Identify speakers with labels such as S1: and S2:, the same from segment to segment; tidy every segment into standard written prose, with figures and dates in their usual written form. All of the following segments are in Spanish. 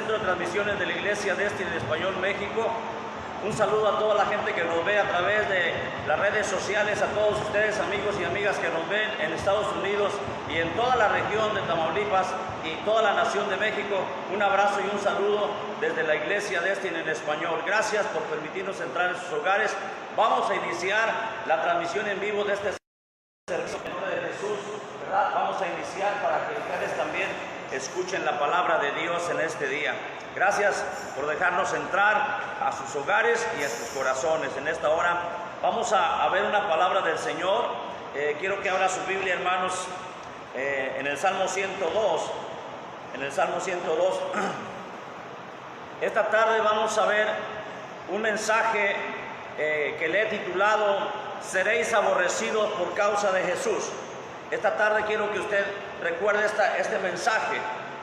S1: Centro de Transmisiones de la Iglesia Destiny en Español México. Un saludo a toda la gente que nos ve a través de las redes sociales, a todos ustedes, amigos y amigas que nos ven en Estados Unidos y en toda la región de Tamaulipas y toda la nación de México. Un abrazo y un saludo desde la Iglesia Destiny en Español. Gracias por permitirnos entrar en sus hogares. Vamos a iniciar la transmisión en vivo de este servicio en nombre de Jesús, ¿verdad? Vamos a iniciar para que ustedes también escuchen la palabra de Dios en este día. Gracias por dejarnos entrar a sus hogares y a sus corazones. En esta hora vamos a ver una palabra del Señor. Quiero que abra su Biblia, hermanos, en el Salmo 102. En el Salmo 102. Esta tarde vamos a ver un mensaje que le he titulado "Seréis aborrecidos por causa de Jesús". Esta tarde quiero que usted recuerde este mensaje,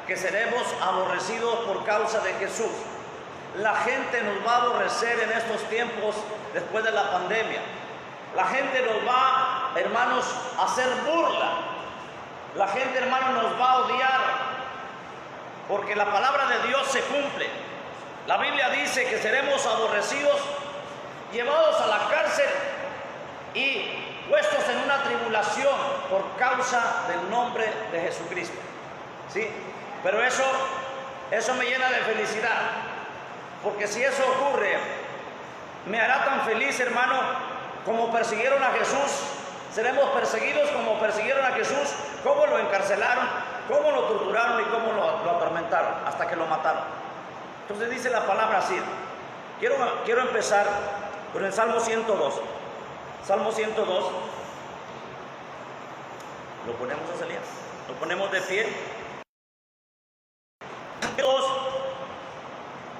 S1: que seremos aborrecidos por causa de Jesús. La gente nos va a aborrecer en estos tiempos después de la pandemia. La gente nos va, hermanos, a hacer burla. La gente, hermanos, nos va a odiar, porque la palabra de Dios se cumple. La Biblia dice que seremos aborrecidos, llevados a la cárcel y puestos en una tribulación por causa del nombre de Jesucristo. ¿Sí? Pero eso me llena de felicidad, porque si eso ocurre, me hará tan feliz, hermano, como persiguieron a Jesús. Seremos perseguidos como persiguieron a Jesús, cómo lo encarcelaron, cómo lo torturaron y cómo lo atormentaron, hasta que lo mataron. Entonces dice la palabra así. Quiero empezar con el Salmo 102. Salmo 102. Lo ponemos a salir, lo ponemos de pie.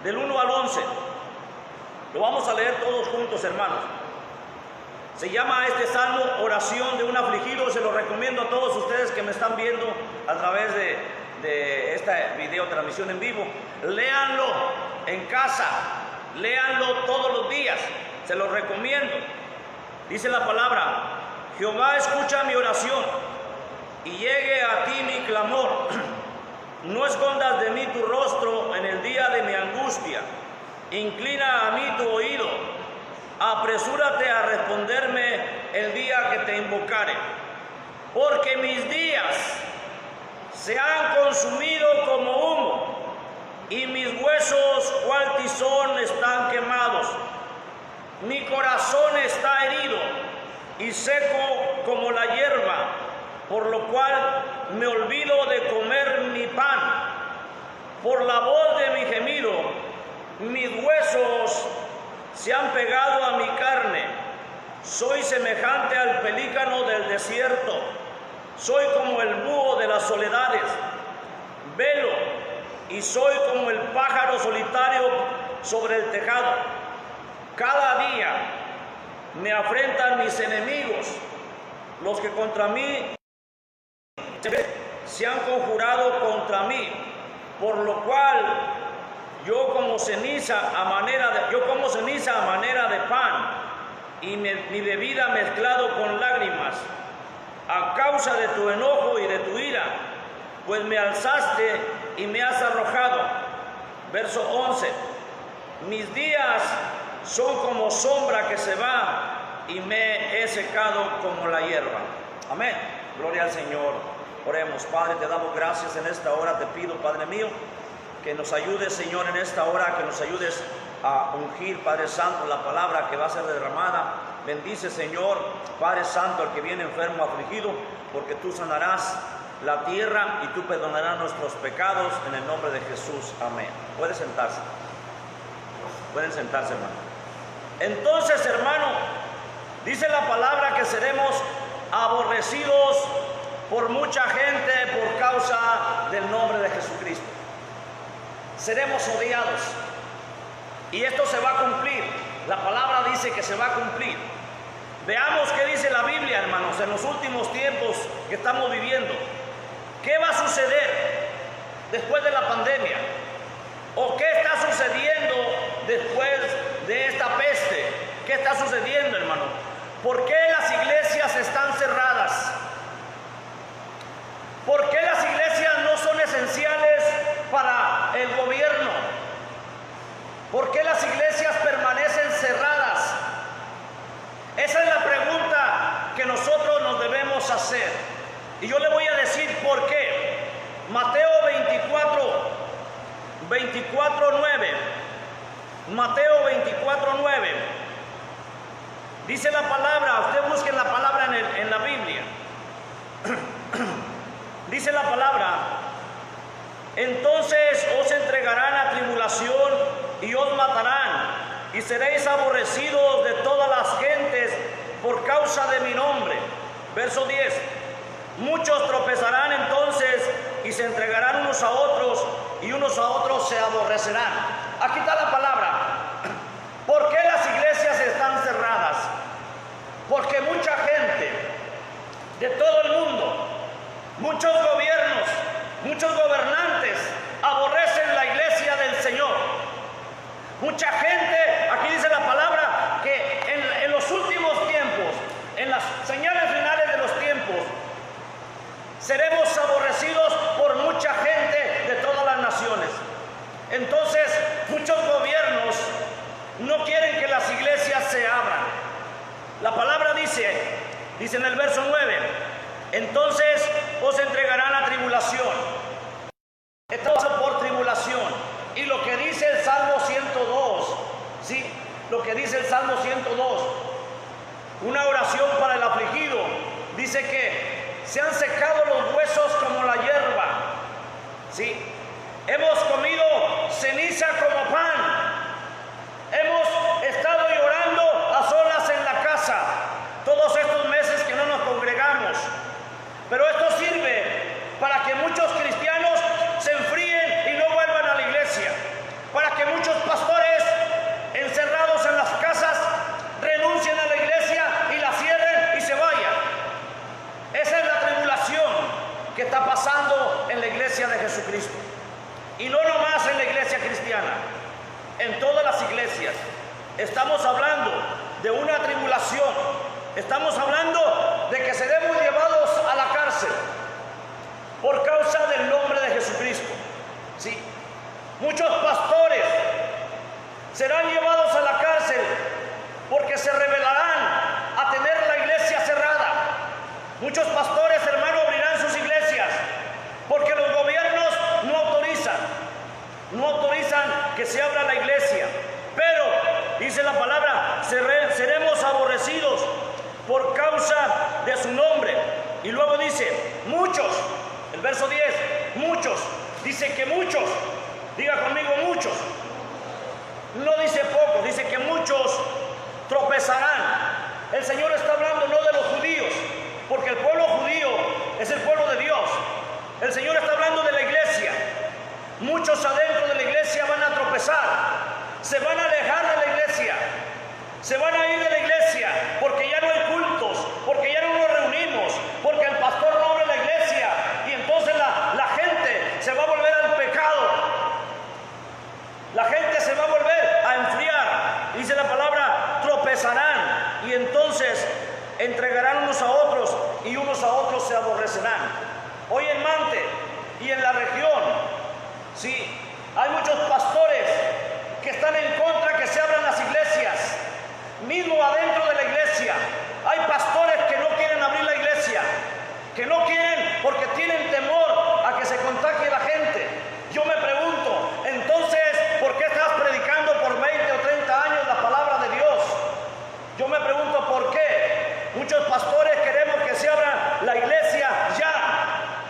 S1: Del 1 al 11. Lo vamos a leer todos juntos, hermanos. Se llama este salmo Oración de un afligido. Se lo recomiendo a todos ustedes que me están viendo a través de esta video transmisión en vivo. Léanlo en casa, léanlo todos los días. Se lo recomiendo. Dice la palabra: Jehová, escucha mi oración y llegue a ti mi clamor. No escondas de mí tu rostro en el día de mi angustia. Inclina a mí tu oído. Apresúrate a responderme el día que te invocare. Porque mis días se han consumido como humo, y mis huesos cual tizón están quemados. Mi corazón está herido y seco como la hierba, por lo cual me olvido de comer mi pan. Por la voz de mi gemido, mis huesos se han pegado a mi carne. Soy semejante al pelícano del desierto. Soy como el búho de las soledades. Velo y soy como el pájaro solitario sobre el tejado. Cada día me afrentan mis enemigos, los que contra mí se han conjurado contra mí, por lo cual yo como ceniza a manera de pan, y mi bebida mezclado con lágrimas, a causa de tu enojo y de tu ira, pues me alzaste y me has arrojado. Verso 11. Mis días son como sombra que se va, y me he secado como la hierba. Amén. Gloria al Señor. Oremos. Padre, te damos gracias en esta hora. Te pido, Padre mío, que nos ayudes, Señor, en esta hora, que nos ayudes a ungir, Padre Santo, la palabra que va a ser derramada. Bendice, Señor, Padre Santo, al que viene enfermo, afligido, porque tú sanarás la tierra y tú perdonarás nuestros pecados, en el nombre de Jesús. Amén. Pueden sentarse. Pueden sentarse, hermano. Entonces, hermano, dice la palabra que seremos aborrecidos por mucha gente por causa del nombre de Jesucristo. Seremos odiados. Y esto se va a cumplir. La palabra dice que se va a cumplir. Veamos qué dice la Biblia, hermanos, en los últimos tiempos que estamos viviendo. ¿Qué va a suceder después de la pandemia? ¿O qué está sucediendo después de esta peste? ¿Qué está sucediendo, hermano? ¿Por qué las iglesias están cerradas? ¿Por qué las iglesias no son esenciales para el gobierno? ¿Por qué las iglesias permanecen cerradas? Esa es la pregunta que nosotros nos debemos hacer. Y yo le voy a decir por qué. Mateo 24:9. Mateo 24:9. Dice la palabra, usted busque la palabra en la Biblia. Dice la palabra: entonces os entregarán a tribulación y os matarán, y seréis aborrecidos de todas las gentes por causa de mi nombre. Verso 10. Muchos tropezarán entonces y se entregarán unos a otros, y unos a otros se aborrecerán. Aquí está la palabra. ¿Por qué las iglesias están cerradas? Porque mucha gente de todo el mundo, muchos gobiernos, muchos gobernantes aborrecen la iglesia del Señor. Mucha gente, aquí dice la palabra, que en los últimos tiempos, en las señales finales de los tiempos, seremos aborrecidos por mucha gente de todas las naciones. Entonces, muchos gobiernos no quieren que las iglesias se abran. La palabra dice en el verso 9, entonces os entregarán a tribulación. Estamos por tribulación. Y lo que dice el Salmo 102, ¿sí? Lo que dice el Salmo 102, una oración para el afligido, dice que se han secado los huesos como la hierba, ¿sí? Hemos comido ceniza como pan. Hemos estado llorando a solas en la casa todos estos meses que no nos congregamos. Pero esto sirve para que muchos cristianos se enfríen y no vuelvan a la iglesia. Para que muchos pastores encerrados en las casas renuncien a la iglesia y la cierren y se vayan. Esa es la tribulación que está pasando en la iglesia de Jesucristo. Y no nomás en la iglesia cristiana, en todas las iglesias. Estamos hablando de una tribulación. Estamos hablando de que seremos llevados a la cárcel por causa del nombre de Jesucristo. ¿Sí? Muchos pastores serán llevados a la cárcel porque se rebelarán a tener la iglesia cerrada. Muchos pastores, hermano, abrirán sus iglesias porque los gobiernos no autorizan que se abra la iglesia. Pero, dice la palabra, seremos aborrecidos por causa de su nombre. Y luego dice, muchos, el verso 10, muchos, dice que muchos, diga conmigo muchos, no dice pocos, dice que muchos tropezarán. El Señor está hablando no de los judíos, porque el pueblo judío es el pueblo de Dios. El Señor está hablando de la iglesia. Muchos adentro de la iglesia van a tropezar, se van a alejar de la iglesia, se van a ir de la iglesia porque ya no hay cultos, porque ya no nos reunimos, porque el pastor no abre la iglesia y entonces la gente se va a volver al pecado. La gente se va a volver a enfriar. Dice la palabra, tropezarán y entonces entregarán unos a otros y unos a otros se aborrecerán. Hoy en Mante y en la región, sí, hay muchos pastores que están en contra que se abran las iglesias. Mismo adentro de la iglesia hay pastores que no quieren abrir la iglesia, que no quieren porque tienen temor a que se contagie la gente. Yo me pregunto, entonces, ¿por qué estás predicando por 20 o 30 años la palabra de Dios? Yo me pregunto por qué. Muchos pastores queremos que se abra la iglesia ya.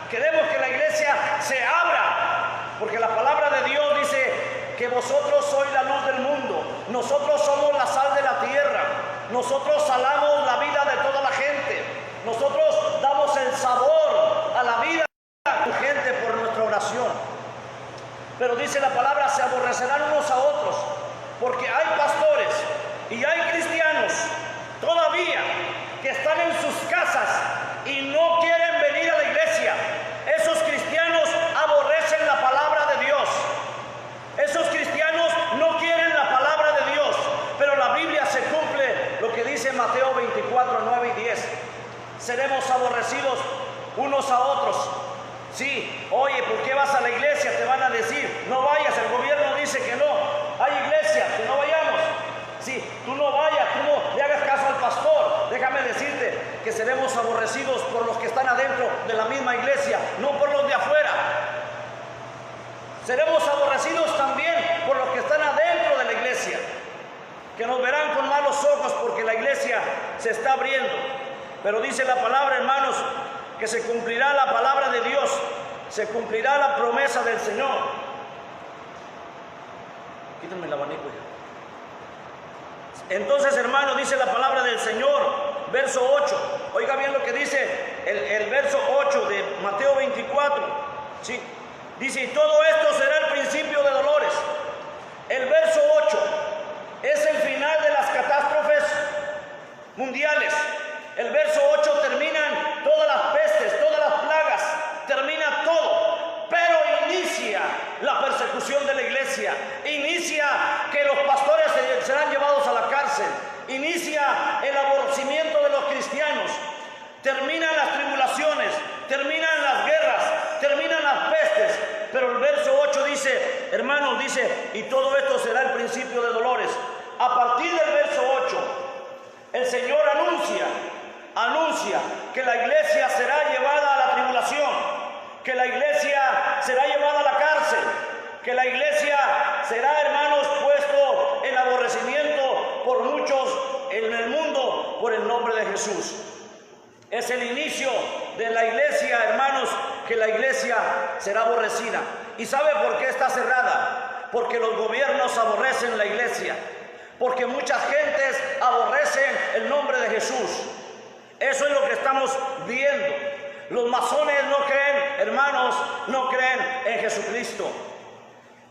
S1: Queremos que la iglesia se abra, porque la palabra de Dios dice que vosotros sois la luz del mundo. Nosotros somos la sal de la tierra. Nosotros salamos la vida de toda la gente. Nosotros damos el sabor a la vida de la gente por nuestra oración. Pero dice la palabra, se aborrecerán unos a otros, porque hay pastores y hay cristianos todavía que están en sus casas y no quieren venir a la iglesia. Esos cristianos aborrecen la palabra de Dios. Esos cristianos no quieren la palabra de Dios. Pero la Biblia se cumple lo que dice Mateo 24, 9 y 10. Seremos aborrecidos unos a otros. Sí, oye, ¿por qué vas a la iglesia? Te van a decir, no vayas, el gobierno dice que no. Hay iglesias que seremos aborrecidos por los que están adentro de la misma iglesia, no por los de afuera. Seremos aborrecidos también por los que están adentro de la iglesia, que nos verán con malos ojos porque la iglesia se está abriendo. Pero dice la palabra, hermanos, que se cumplirá la palabra de Dios, se cumplirá la promesa del Señor. Quítenme el abanico ya. Entonces, hermanos, dice la palabra del Señor, verso 8. Oiga bien lo que dice el verso 8 de Mateo 24. ¿Sí? Dice, y todo esto será el principio de dolores. El verso 8 es el final de las catástrofes mundiales. El verso 8 terminan todas las pestes, todas las plagas, termina todo, pero inicia la persecución de la iglesia, inicia que los pastores serán llevados a la cárcel, inicia el aborrecimiento de los cristianos, terminan las tribulaciones, terminan las guerras, terminan las pestes. Pero el verso 8 dice, hermanos, dice, y todo esto será el principio de dolores. A partir del verso 8, el Señor anuncia que la iglesia será llevada a la tribulación, que la iglesia será llevada a la cárcel, que la iglesia será, hermanos, puesto en aborrecimiento por muchos en el mundo por el nombre de Jesús. Es el inicio de la iglesia, hermanos, que la iglesia será aborrecida. ¿Y sabe por qué está cerrada? Porque los gobiernos aborrecen la iglesia, porque muchas gentes aborrecen el nombre de Jesús. Eso es lo que estamos viendo. Los masones no creen, hermanos, no creen en Jesucristo.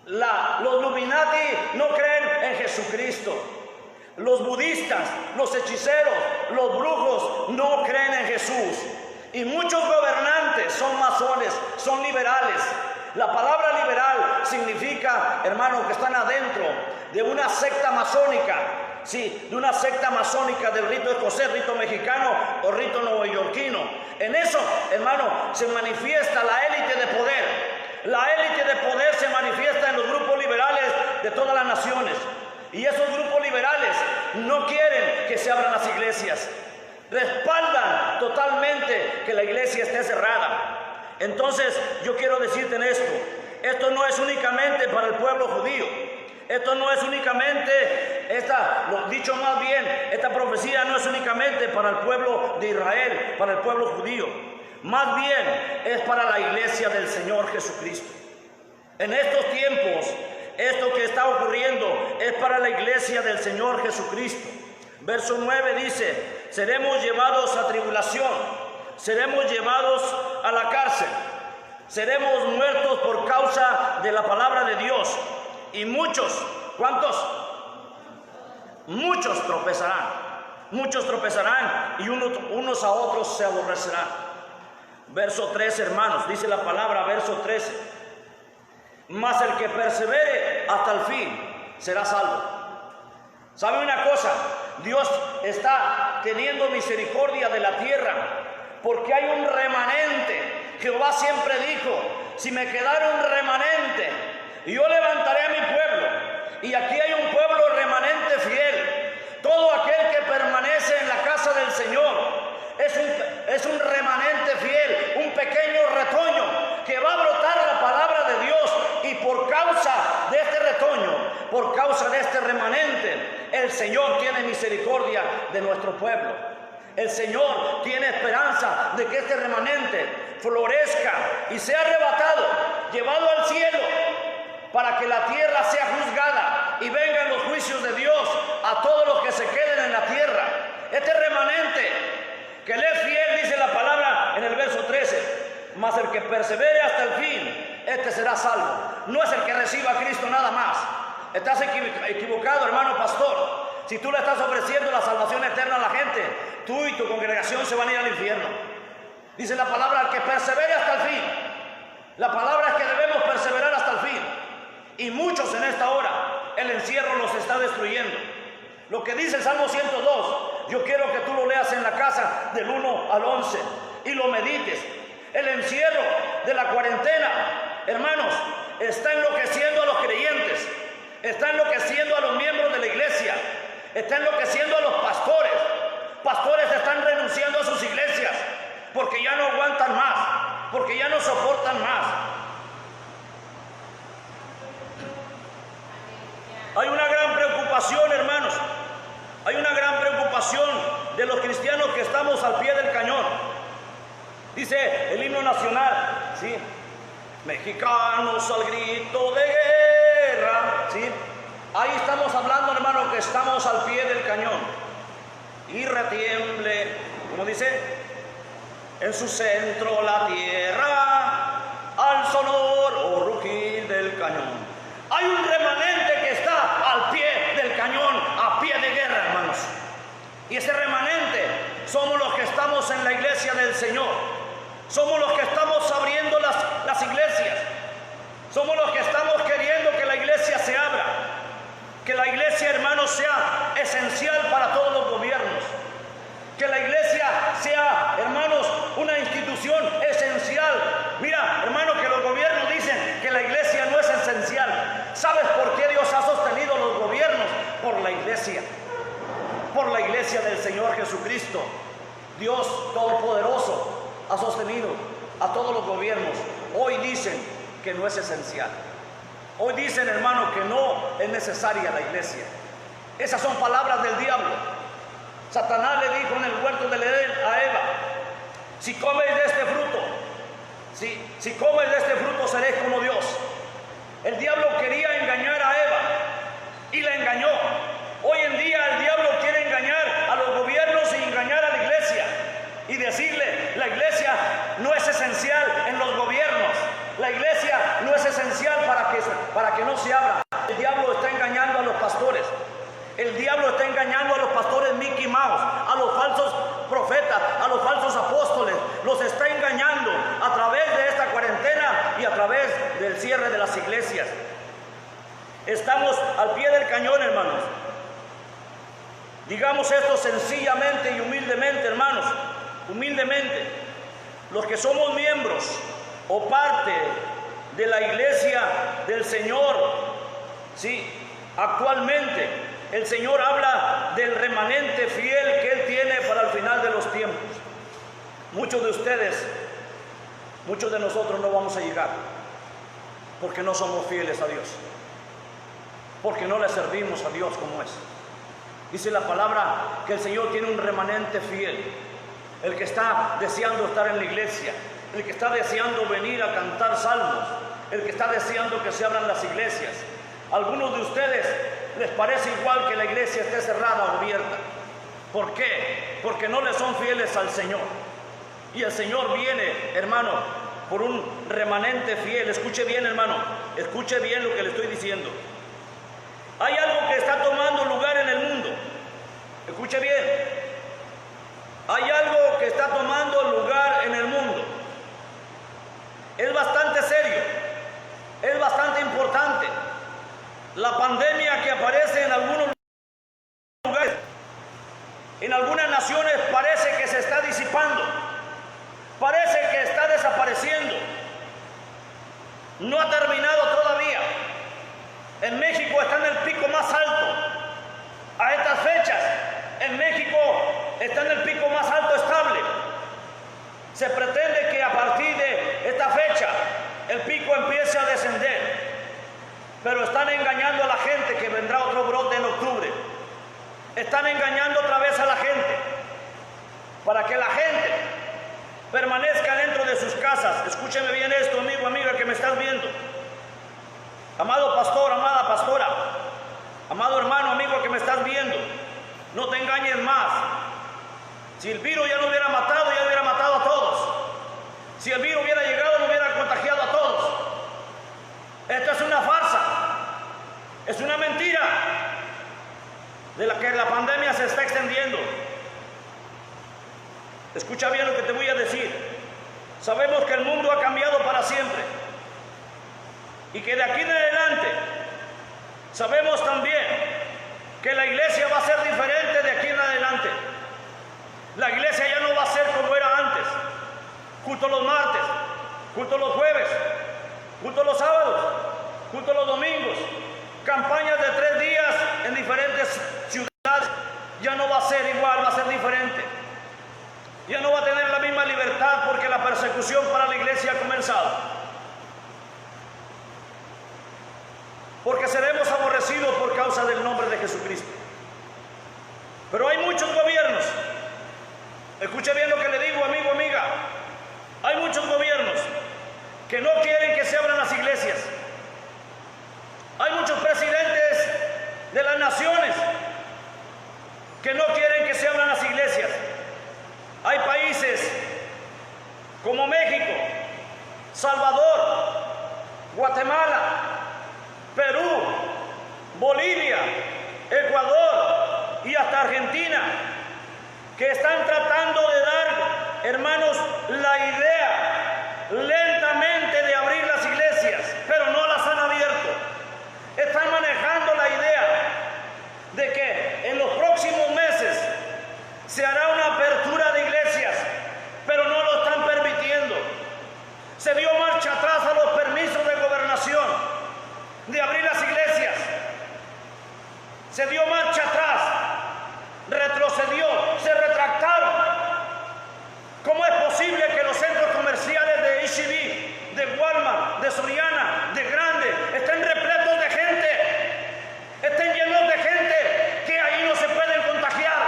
S1: Los Illuminati no creen en Jesucristo. Los budistas, los hechiceros, los brujos no creen en Jesús. Y muchos gobernantes son masones, son liberales. La palabra liberal significa, hermanos, que están adentro de una secta masónica. Sí, de una secta masónica del rito escocés, rito mexicano o rito neoyorquino. En eso, hermano, se manifiesta la élite de poder. La élite de poder se manifiesta en los grupos liberales de todas las naciones. Y esos grupos liberales no quieren que se abran las iglesias. Respaldan totalmente que la iglesia esté cerrada. Entonces, yo quiero decirte en esto no es únicamente para el pueblo judío. Esto no es únicamente, dicho más bien, esta profecía no es únicamente para el pueblo de Israel, para el pueblo judío. Más bien es para la iglesia del Señor Jesucristo. En estos tiempos, esto que está ocurriendo es para la iglesia del Señor Jesucristo. Verso 9 dice, seremos llevados a tribulación, seremos llevados a la cárcel, seremos muertos por causa de la palabra de Dios. Y muchos, ¿cuántos? Muchos tropezarán y unos a otros se aborrecerán. Verso 13, hermanos, dice la palabra, verso 13. Mas el que persevere hasta el fin será salvo. ¿Sabe una cosa? Dios está teniendo misericordia de la tierra porque hay un remanente. Jehová siempre dijo, si me quedara un remanente, yo levantaré a mi pueblo, y aquí hay un pueblo remanente fiel. Todo aquel que permanece en la casa del Señor es un remanente fiel, un pequeño retoño que va a brotar la palabra de Dios. Y por causa de este retoño, por causa de este remanente, el Señor tiene misericordia de nuestro pueblo. El Señor tiene esperanza de que este remanente florezca y sea arrebatado, llevado al cielo, para que la tierra sea juzgada y vengan los juicios de Dios a todos los que se queden en la tierra. Este remanente que le es fiel, dice la palabra en el verso 13, mas el que persevere hasta el fin, este será salvo. No es el que reciba a Cristo nada más. Estás equivocado, hermano pastor. Si tú le estás ofreciendo la salvación eterna a la gente, tú y tu congregación se van a ir al infierno. Dice la palabra, al que persevere hasta el fin. La palabra es que debemos perseverar hasta el fin. Y muchos en esta hora, el encierro los está destruyendo. Lo que dice el Salmo 102, yo quiero que tú lo leas en la casa del 1 al 11 y lo medites. El encierro de la cuarentena, hermanos, está enloqueciendo a los creyentes, está enloqueciendo a los miembros de la iglesia, está enloqueciendo a los pastores. Pastores están renunciando renunciando a sus iglesias porque ya no aguantan más, porque ya no soportan más. Hay una gran preocupación, hermanos. Hay una gran preocupación de los cristianos que estamos al pie del cañón. Dice el himno nacional, ¿sí? Mexicanos al grito de guerra, ¿sí? Ahí estamos hablando, hermano, que estamos al pie del cañón. Y retiemble, ¿cómo dice? En su centro la tierra, al sonoro rugir del cañón. Hay un remanente que está al pie del cañón, a pie de guerra, hermanos. Y ese remanente somos los que estamos en la iglesia del Señor. Somos los que estamos abriendo las iglesias. Somos los que estamos queriendo que la iglesia se abra. Que la iglesia, hermanos, sea esencial para todos los gobiernos. Que la iglesia sea, hermanos, una institución esencial. Mira, hermanos, que los gobiernos dicen que la iglesia no es esencial. ¿Sabes por qué Dios ha sostenido los gobiernos? Por la iglesia. Por la iglesia del Señor Jesucristo. Dios Todopoderoso ha sostenido a todos los gobiernos. Hoy dicen que no es esencial. Hoy dicen, hermano, que no es necesaria la iglesia. Esas son palabras del diablo. Satanás le dijo en el huerto del Edén a Eva: si comes de este fruto, si comes de este fruto seréis como Dios. El diablo quería engañar a Eva y la engañó. Hoy en día el diablo quiere engañar a los gobiernos y engañar a la iglesia y decirle: la iglesia no es esencial en los gobiernos, la iglesia no es esencial para que no se abra. El diablo está engañando a los pastores. El diablo está engañando a los pastores Mickey Mouse, a los falsos profetas, a los falsos apóstoles. Los está engañando a través de esta cuarentena y a través del cierre de las iglesias. Estamos al pie del cañón, hermanos. Digamos esto sencillamente y humildemente, hermanos. Humildemente, los que somos miembros o parte de la iglesia del Señor, sí, actualmente el Señor habla del remanente fiel que Él tiene para el final de los tiempos. Muchos de ustedes, muchos de nosotros no vamos a llegar porque no somos fieles a Dios, porque no le servimos a Dios como es. Dice la palabra que el Señor tiene un remanente fiel, el que está deseando estar en la iglesia, el que está deseando venir a cantar salmos, el que está deseando que se abran las iglesias. Algunos de ustedes les parece igual que la iglesia esté cerrada o abierta. ¿Por qué? Porque no le son fieles al Señor. Y el Señor viene, hermano, por un remanente fiel. Escuche bien, hermano, escuche bien lo que le estoy diciendo. Hay algo que está tomando lugar en el mundo. Escuche bien. Hay algo que está tomando lugar en el mundo. Es bastante serio. Es bastante importante. La pandemia que aparece en algunos lugares, en algunas naciones, parece que se está disipando. Parece que está desapareciendo. No ha terminado todavía. En México está en el pico más alto. A estas fechas, en México está en el pico más alto estable. Se pretende que a partir de esta fecha el pico empiece a descender. Pero están engañando a la gente que vendrá otro brote en octubre. Están engañando otra vez a la gente para que la gente permanezca dentro de sus casas. Escúcheme bien esto, amigo, amiga, que me estás viendo. Amado pastor, amada pastora, amado hermano, amigo que me estás viendo, no te engañes más. Si el virus ya no hubiera matado, ya hubiera matado a todos. Si el virus hubiera llegado, no hubiera contagiado a todos. Esto es una farsa, es una mentira de la que la pandemia se está extendiendo. Escucha bien lo que te voy a decir. Sabemos que el mundo ha cambiado para siempre y que de aquí en adelante sabemos también que la iglesia va a ser diferente de aquí en adelante. La iglesia ya no va a ser como era antes. Culto los martes, culto los jueves, culto los sábados, culto los domingos, campañas de 3 días en diferentes ciudades. Ya no va a ser igual, va a ser diferente. porque seremos aborrecidos por causa del nombre de Jesucristo. Pero hay muchos gobiernos, escuche bien lo que le digo, amigo, amiga, hay muchos gobiernos que no quieren que se abran las iglesias. Hay muchos presidentes de las naciones que no quieren que se abran las iglesias. Hay países como México, Salvador, Guatemala, Perú, Bolivia, Ecuador y hasta Argentina, que están tratando de dar, hermanos, la idea lentamente de abrir las iglesias, pero no las han abierto. Están manejando la idea de que en los próximos meses se hará una apertura de iglesias, pero no lo están permitiendo. Se dio marcha atrás a los permisos de gobernación de abrir las iglesias. Se dio marcha atrás, retrocedió, se retractaron. ¿Cómo es posible que los centros comerciales de H-E-B, de Walmart, de Soriana, de Grande, estén repletos de gente, estén llenos de gente, que ahí no se pueden contagiar?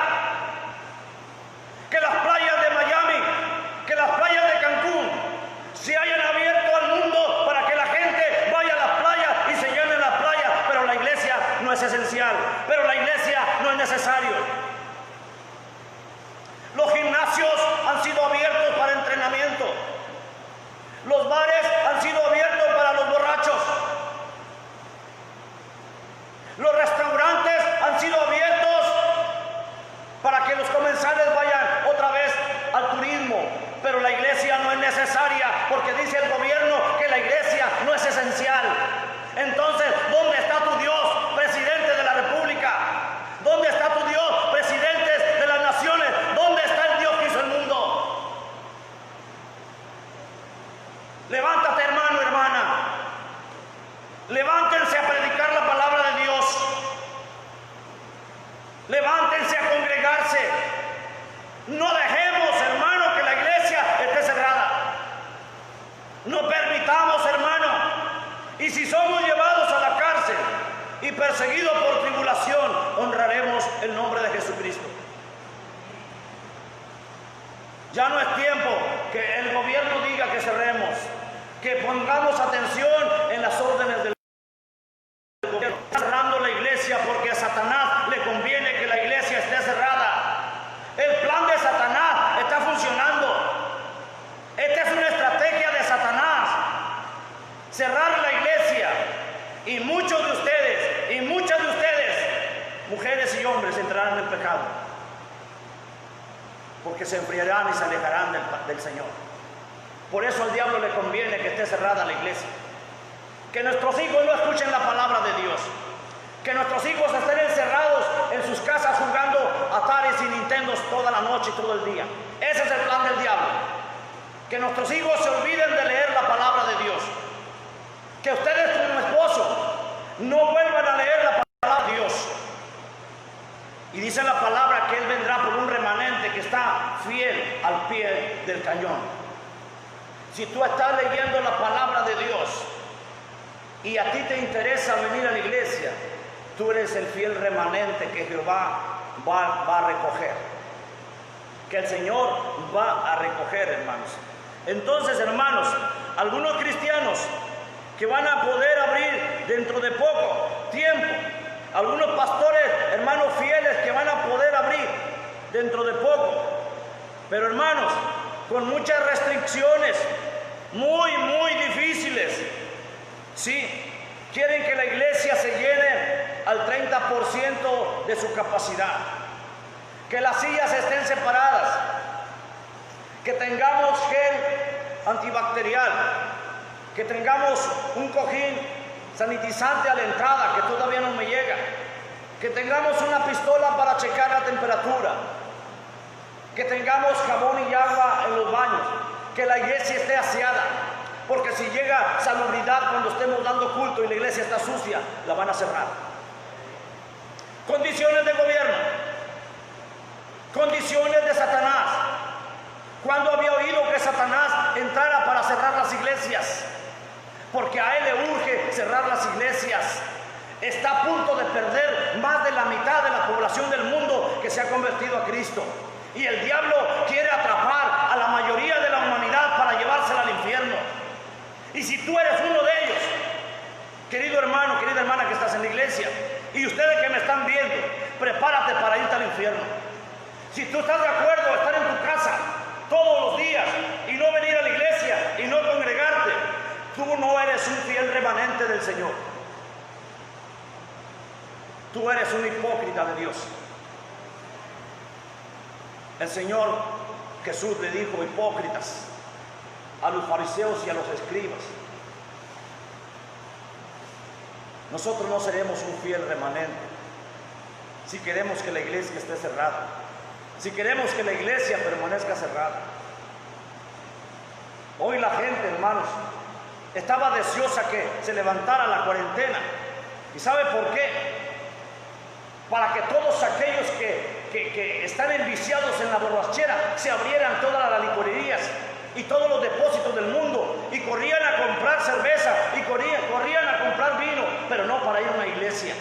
S1: Que las playas de Miami, que las playas de Cancún se hayan abierto al mundo para que la gente vaya a las playas y se llenen las playas, pero la iglesia no es esencial, pero la iglesia no es necesario. Los gimnasios han sido abiertos para entrenamiento. Los bares han sido abiertos para los borrachos. Los restaurantes han sido abiertos para que los comensales vayan otra vez al turismo. Pero la iglesia no es necesaria, porque dice el gobierno que la iglesia no es esencial. Entonces, ¿dónde está tu Dios, presidente de la República? ¿Dónde está tu Dios, presidentes de las naciones? ¿Dónde está el Dios que hizo el mundo? Levántate, hermano, hermana. Levántense a predicar la palabra de Dios. Levántense a congregarse. No dejemos, hermano, que la iglesia esté cerrada. No permitamos, hermano. Y si somos llevados a la cárcel y perseguidos por tribulación, honraremos el nombre de Jesucristo. Ya no es tiempo que el gobierno diga que cerremos, que pongamos atención en las órdenes del gobierno. Está cerrando la iglesia porque a Satanás le conviene que la iglesia esté cerrada. El plan de Satanás está funcionando. Esta es una estrategia de Satanás. Cerrar la iglesia. Y muchos de ustedes, y muchas de ustedes, mujeres y hombres, entrarán en pecado. Porque se enfriarán y se alejarán del Señor. Por eso al diablo le conviene que esté cerrada la iglesia. Que nuestros hijos no escuchen la palabra de Dios. Que nuestros hijos estén encerrados en sus casas jugando Ataris y Nintendos toda la noche y todo el día. Ese es el plan del diablo. Que nuestros hijos se olviden de leer la palabra de Dios. Que ustedes como esposo no vuelvan a leer la palabra de Dios. Y dice la palabra que Él vendrá por un remanente que está fiel al pie del cañón. Si tú estás leyendo la palabra de Dios y a ti te interesa venir a la iglesia, tú eres el fiel remanente que Jehová va a recoger. Que el Señor va a recoger, hermanos. Entonces, hermanos, algunos cristianos que van a poder abrir dentro de poco tiempo, algunos pastores, hermanos fieles, que van a poder abrir dentro de poco, pero hermanos, con muchas restricciones, muy difíciles. Sí, quieren que la iglesia se llene al 30% de su capacidad, que las sillas estén separadas, que tengamos gel antibacterial, que tengamos un cojín sanitizante a la entrada, que todavía no me llega, que tengamos una pistola para checar la temperatura, que tengamos jabón y agua en los baños, que la iglesia esté aseada, porque si llega salubridad cuando estemos dando culto y la iglesia está sucia, la van a cerrar. Condiciones de gobierno, condiciones de Satanás. ¿Cuándo había oído que Satanás entrara para cerrar las iglesias? Porque a él le urge cerrar las iglesias. está a punto de perder más de la mitad de la población del mundo que se ha convertido a Cristo. Y el diablo quiere atrapar a la mayoría de la humanidad para llevársela al infierno. Y si tú eres uno de ellos, querido hermano, querida hermana que estás en la iglesia, y ustedes que me están viendo, prepárate para irte al infierno. Si tú estás de acuerdo a estar en tu casa todos los días y no venir a la iglesia y no congregarte, tú no eres un fiel remanente del Señor. Tú eres un hipócrita de Dios. El Señor Jesús le dijo hipócritas a los fariseos y a los escribas. Nosotros no seremos un fiel remanente si queremos que la iglesia esté cerrada, si queremos que la iglesia permanezca cerrada. Hoy la gente, hermanos, estaba deseosa que se levantara la cuarentena. ¿Y sabe por qué? Para que todos aquellos que están enviciados en la borrachera se abrieran todas las licorerías y todos los depósitos del mundo y corrían a comprar cerveza y corrían a comprar vino, pero no para ir a una iglesia.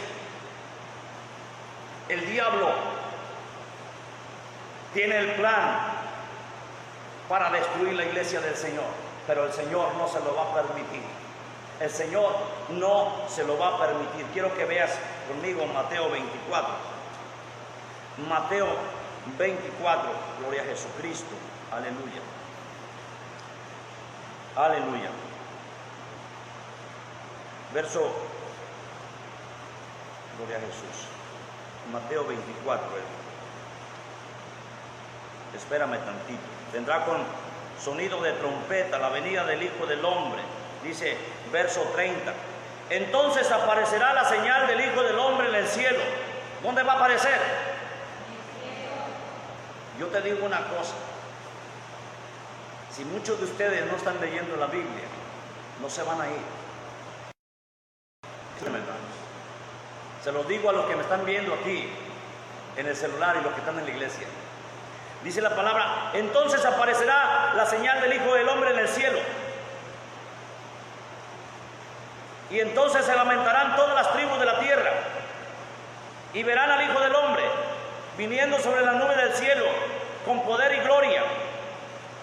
S1: El diablo tiene el plan para destruir la iglesia del Señor, pero el Señor no se lo va a permitir. El Señor no se lo va a permitir. Quiero que veas conmigo Mateo 24. Mateo 24, gloria a Jesucristo, aleluya. Aleluya. Verso, gloria a Jesús. Mateo 24. Espérame tantito. Vendrá con sonido de trompeta la venida del Hijo del Hombre. Dice, verso 30. Entonces aparecerá la señal del Hijo del Hombre en el cielo. ¿Dónde va a aparecer? Yo te digo una cosa. Si muchos de ustedes no están leyendo la Biblia, no se van a ir. Se los digo a los que me están viendo aquí en el celular y los que están en la iglesia. Dice la palabra, entonces aparecerá la señal del Hijo del Hombre en el cielo. Y entonces se lamentarán todas las tribus de la tierra y verán al Hijo del Hombre viniendo sobre la nube del cielo con poder y gloria,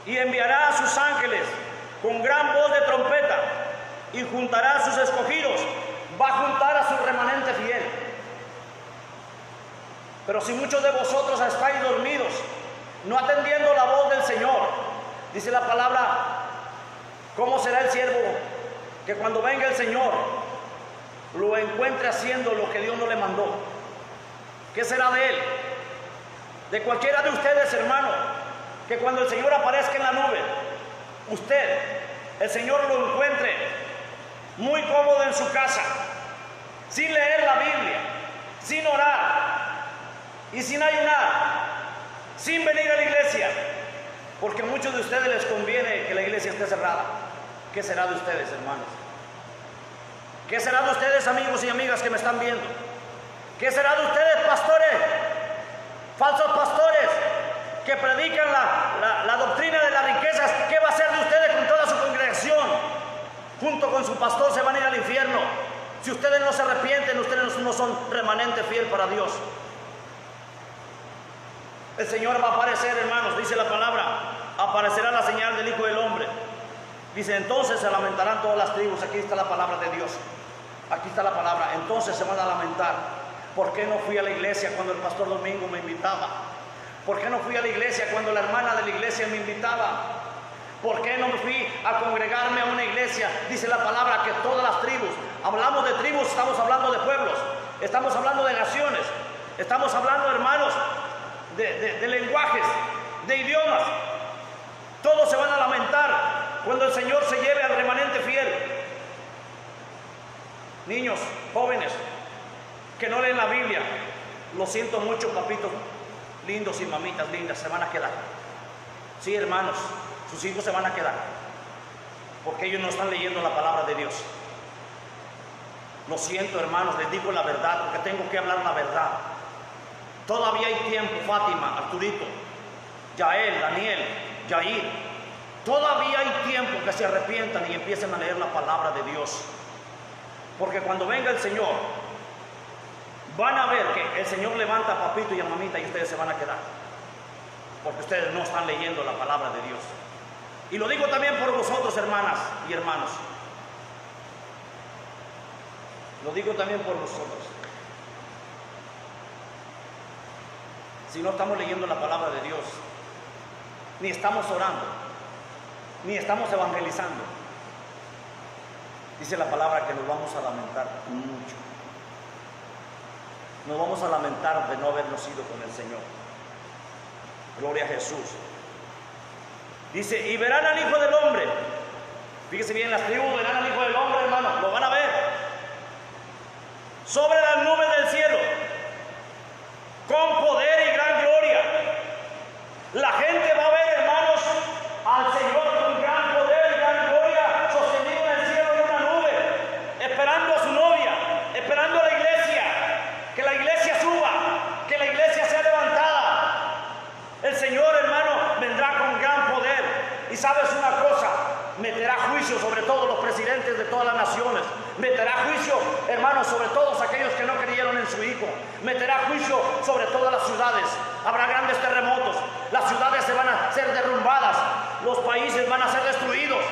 S1: y enviará a sus ángeles con gran voz de trompeta y juntará a sus escogidos, va a juntar a su remanente fiel. Pero si muchos de vosotros estáis dormidos, no atendiendo la voz del Señor, dice la palabra, ¿cómo será el siervo que cuando venga el Señor lo encuentre haciendo lo que Dios no le mandó? ¿Qué será de él? De cualquiera de ustedes, hermano, que cuando el Señor aparezca en la nube, usted, el Señor lo encuentre muy cómodo en su casa, sin leer la Biblia, sin orar y sin ayunar, sin venir a la iglesia, porque a muchos de ustedes les conviene que la iglesia esté cerrada. ¿Qué será de ustedes, hermanos? ¿Qué será de ustedes, amigos y amigas que me están viendo? ¿Qué será de ustedes, pastores, falsos pastores, que predican la doctrina de las riquezas? ¿Qué va a hacer de ustedes con toda su congregación? Junto con su pastor se van a ir al infierno. Si ustedes no se arrepienten, ustedes no son remanente fiel para Dios. El Señor va a aparecer, hermanos, dice la palabra, aparecerá la señal del Hijo del Hombre. Dice, entonces se lamentarán todas las tribus. Aquí está la palabra de Dios. Aquí está la palabra. Entonces se van a lamentar. ¿Por qué no fui a la iglesia cuando el pastor Domingo me invitaba? ¿Por qué no fui a la iglesia cuando la hermana de la iglesia me invitaba? ¿Por qué no me fui a congregarme a una iglesia? Dice la palabra que todas las tribus, hablamos de tribus, estamos hablando de pueblos, estamos hablando de naciones, estamos hablando, hermanos, de lenguajes, de idiomas. Todos se van a lamentar cuando el Señor se lleve al remanente fiel. Niños, jóvenes, que no leen la Biblia, lo siento mucho, papitos lindos y mamitas lindas, se van a quedar. Sí, hermanos, sus hijos se van a quedar, porque ellos no están leyendo la palabra de Dios. Lo siento, hermanos, les digo la verdad, porque tengo que hablar la verdad. Todavía hay tiempo, Fátima, Arturito, Yael, Daniel, Yair. Todavía hay tiempo que se arrepientan y empiecen a leer la palabra de Dios. Porque cuando venga el Señor, van a ver que el Señor levanta a papito y a mamita y ustedes se van a quedar, porque ustedes no están leyendo la palabra de Dios. Y lo digo también por vosotros, hermanas y hermanos. Lo digo también por vosotros. Si no estamos leyendo la palabra de Dios, ni estamos orando, ni estamos evangelizando, dice la palabra que nos vamos a lamentar mucho. Nos vamos a lamentar de no habernos ido con el Señor. Gloria a Jesús. Dice, y verán al Hijo del Hombre. Fíjese bien, las tribus verán al Hijo del Hombre, hermano, lo van a ver. Sobre las nubes del cielo, con poder y gran gloria. La gente va a ver, hermanos, al Señor con gran poder y gran gloria, sostenido en el cielo en una nube, esperando a su novia, esperando a la iglesia, que la iglesia suba, que la iglesia sea levantada. El Señor, hermano, vendrá con gran poder. Y sabes una cosa, meterá juicio sobre todos los presidentes de todas las naciones. Meterá juicio, hermanos, sobre todos aquellos que no creyeron en su Hijo. Meterá juicio sobre todas las ciudades. Habrá grandes terremotos. Las ciudades se van a ser derrumbadas. Los países van a ser destruidos.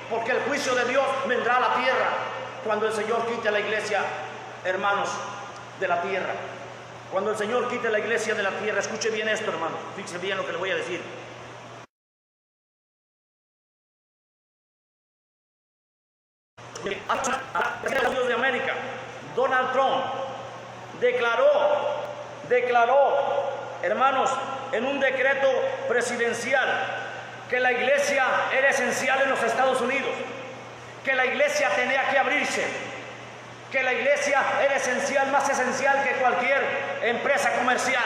S1: Porque el juicio de Dios vendrá a la tierra cuando el Señor quite la iglesia, hermanos, de la tierra. Cuando el Señor quite la iglesia de la tierra. Escuche bien esto, hermano. Fíjese bien lo que le voy a decir. Estados Unidos de América, Donald Trump declaró, hermanos, en un decreto presidencial que la iglesia era esencial en los Estados Unidos, que la iglesia tenía que abrirse, que la iglesia era esencial, más esencial que cualquier empresa comercial.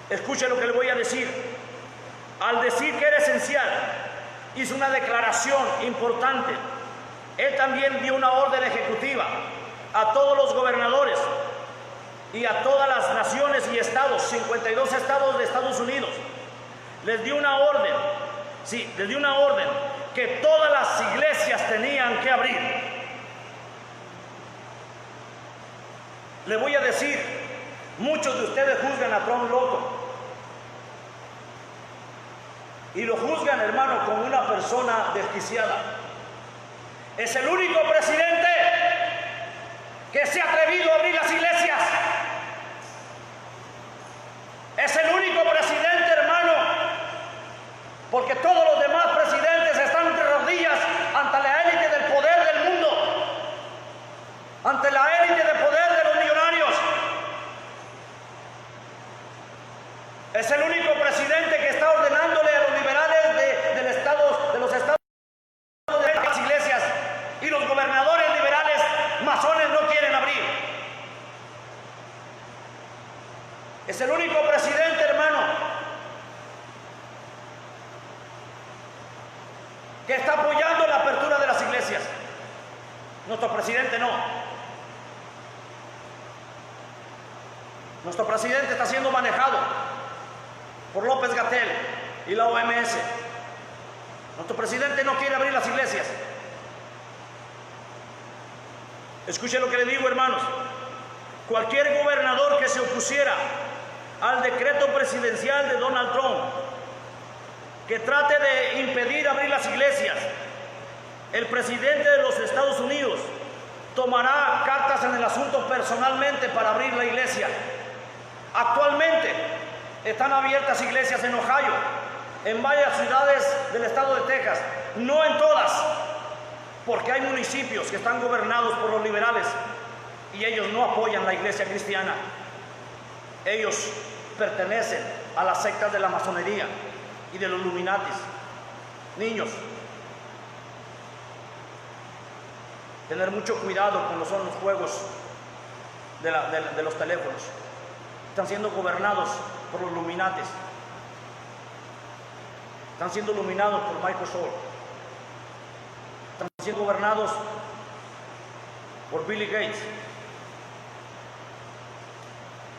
S1: Escuche lo que le voy a decir. Al decir que era esencial, hizo una declaración importante. Él también dio una orden ejecutiva a todos los gobernadores y a todas las naciones y estados, 52 estados de Estados Unidos. Les dio una orden, les dio una orden que todas las iglesias tenían que abrir. Le voy a decir, muchos de ustedes juzgan a Trump loco. Y lo juzgan, hermano, como una persona desquiciada. Es el único presidente que se ha atrevido a abrir las iglesias. Es el único presidente, hermano, porque todos los demás presidentes están entre rodillas ante la élite del poder del mundo, ante la élite de poder de los millonarios. Es el único presidente que está ordenándole a los liberales de los estados de las iglesias, y los gobernadores liberales masones no quieren abrir. Es el único presidente, hermano, que está apoyando la apertura de las iglesias. Nuestro presidente no. Nuestro presidente está siendo manejado por López-Gatell y la OMS. Nuestro presidente no quiere abrir las iglesias. Escuche lo que le digo, hermanos. Cualquier gobernador que se opusiera al decreto presidencial de Donald Trump, que trate de impedir abrir las iglesias, el presidente de los Estados Unidos tomará cartas en el asunto personalmente para abrir la iglesia. Actualmente están abiertas iglesias en Ohio, en varias ciudades del estado de Texas, no en todas, porque hay municipios que están gobernados por los liberales y ellos no apoyan la iglesia cristiana. Ellos pertenecen a las sectas de la masonería y de los Illuminatis. Niños, tener mucho cuidado con son los juegos de los teléfonos. Están siendo gobernados por los Illuminatis. Están siendo iluminados por Microsoft. Están siendo gobernados por Bill Gates.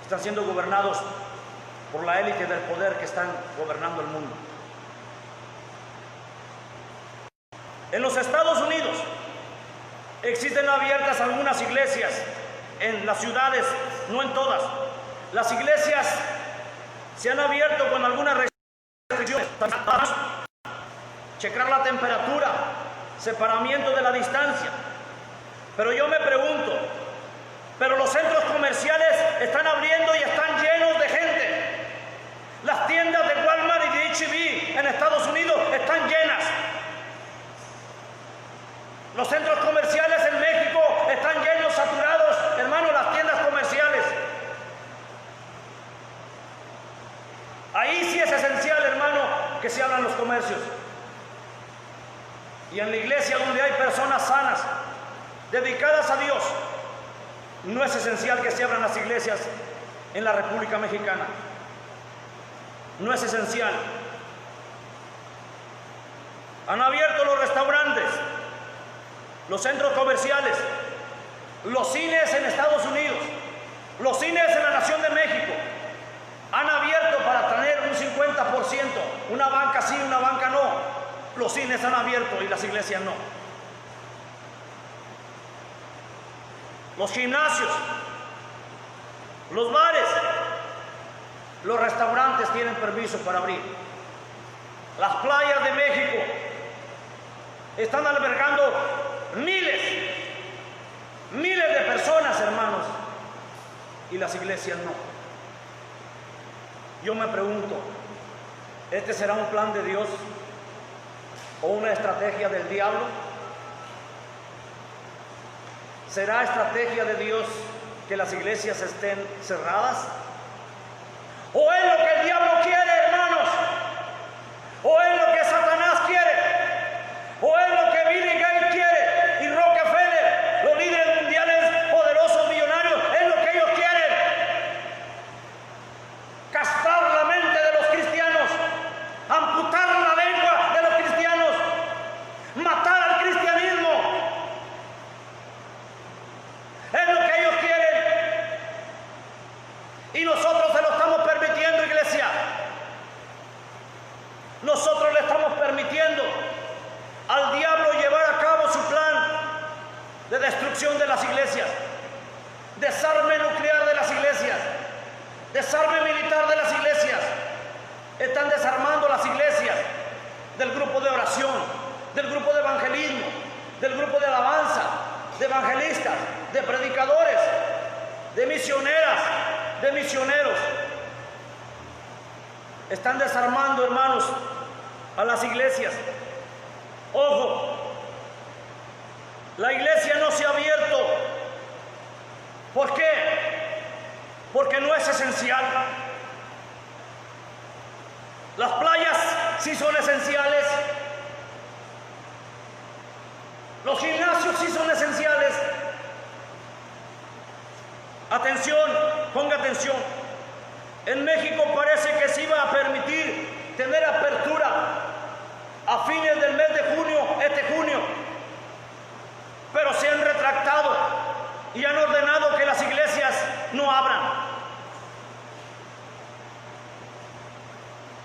S1: Están siendo gobernados por la élite del poder que están gobernando el mundo. En los Estados Unidos existen abiertas algunas iglesias en las ciudades, no en todas. Las iglesias se han abierto con algunas restricciones, checar la temperatura, separamiento de la distancia. Pero yo me pregunto, pero los centros comerciales están abriendo y están llenos de gente. Las tiendas de Walmart y de H-E-B en Estados Unidos están llenas. Los centros comerciales en México están llenos, saturados, hermano, las tiendas comerciales. Ahí sí es esencial, hermano, que se abran los comercios. Y en la iglesia donde hay personas sanas, dedicadas a Dios, no es esencial que se abran las iglesias en la República Mexicana. No es esencial. Han abierto los restaurantes, los centros comerciales, los cines en Estados Unidos, los cines en la Nación de México. Han abierto para tener un 50%, una banca sí, una banca no. Los cines han abierto y las iglesias no. Los gimnasios, los bares, los restaurantes tienen permiso para abrir. Las playas de México están albergando miles de personas, hermanos, y las iglesias no. Yo me pregunto, ¿este será un plan de Dios o una estrategia del diablo? ¿Será estrategia de Dios que las iglesias estén cerradas? ¿O es lo que el diablo quiere, hermanos? ¿O es lo que Satanás quiere? ¿O es lo que Billy Gates quiere? Y Rockefeller, los líderes mundiales poderosos millonarios, es lo que ellos quieren. Castrar la mente de los cristianos, amputar la lengua de los cristianos, matar al cristianismo. Es lo que ellos quieren. Y nosotros se lo estamos permitiendo, iglesia. Nosotros le estamos permitiendo al diablo llevar a cabo su plan de destrucción de las iglesias, desarme nuclear de las iglesias, desarme militar de las iglesias. Están desarmando las iglesias del grupo de oración, del grupo de evangelismo, del grupo de alabanza, de evangelistas, de predicadores, de misioneras, de misioneros. Están desarmando, hermanos, a las iglesias. Ojo, la iglesia no se ha abierto. ¿Por qué? Porque no es esencial. Las playas sí son esenciales. Los gimnasios sí son esenciales. Atención, ponga atención. En México parece que se iba a permitir tener apertura a fines del mes de junio, este junio. Pero se han retractado y han ordenado que las iglesias no abran.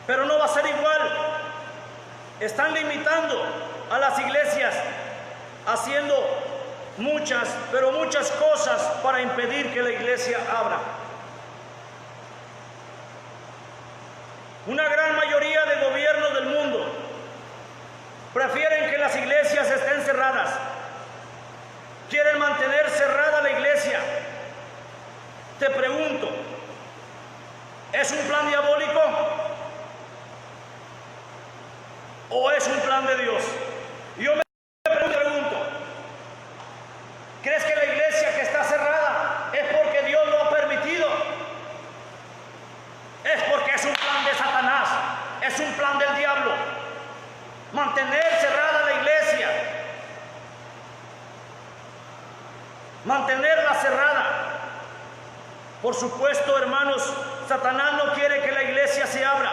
S1: Pero no va a ser igual. Están limitando a las iglesias, haciendo muchas, pero muchas cosas para impedir que la iglesia abra. Una gran mayoría de gobiernos del mundo prefieren que las iglesias estén cerradas. Quieren mantener cerrada la iglesia. Te pregunto, ¿es un plan diabólico o es un plan de Dios? Yo me pregunto, ¿crees que la iglesia que está cerrada es porque Dios lo ha permitido? Es porque es un plan de Satanás, es un plan del diablo. Mantener cerrada la iglesia, mantenerla cerrada. Por supuesto, hermanos, Satanás no quiere que la iglesia se abra,